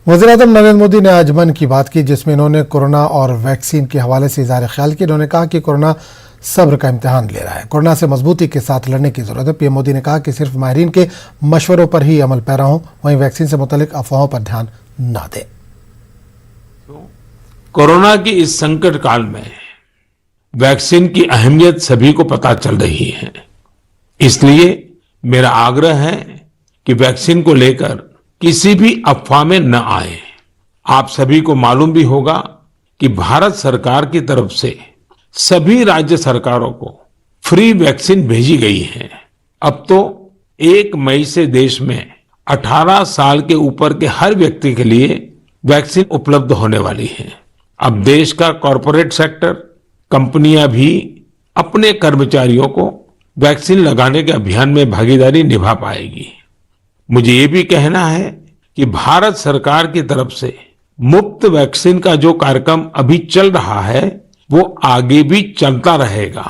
वज़ीर-ए-आज़म नरेंद्र मोदी ने आज मन की बात की, जिसमें इन्होंने कोरोना और वैक्सीन के हवाले से इज़हार ख्याल किया। इन्होंने कहा कि कोरोना सब्र का इम्तिहान ले रहा है, कोरोना से मजबूती के साथ लड़ने की जरूरत है। पीएम मोदी ने कहा कि सिर्फ माहिरीन के मशवरों पर ही अमल पैरा हो, वहीं वैक्सीन से मुतालिक अफवाहों पर ध्यान न दें। कोरोना की इस संकट काल में वैक्सीन की अहमियत सभी को पता चल रही है। इसलिए मेरा आग्रह है कि वैक्सीन को लेकर किसी भी अफवाह में न आए। आप सभी को मालूम भी होगा कि भारत सरकार की तरफ से सभी राज्य सरकारों को फ्री वैक्सीन भेजी गई है। अब तो 1 मई से देश में 18 साल के ऊपर के हर व्यक्ति के लिए वैक्सीन उपलब्ध होने वाली है। अब देश का कॉरपोरेट सेक्टर, कंपनियां भी अपने कर्मचारियों को वैक्सीन लगाने के अभियान में भागीदारी निभा पाएगी। मुझे ये भी कहना है कि भारत सरकार की तरफ से मुफ्त वैक्सीन का जो कार्यक्रम अभी चल रहा है, वो आगे भी चलता रहेगा।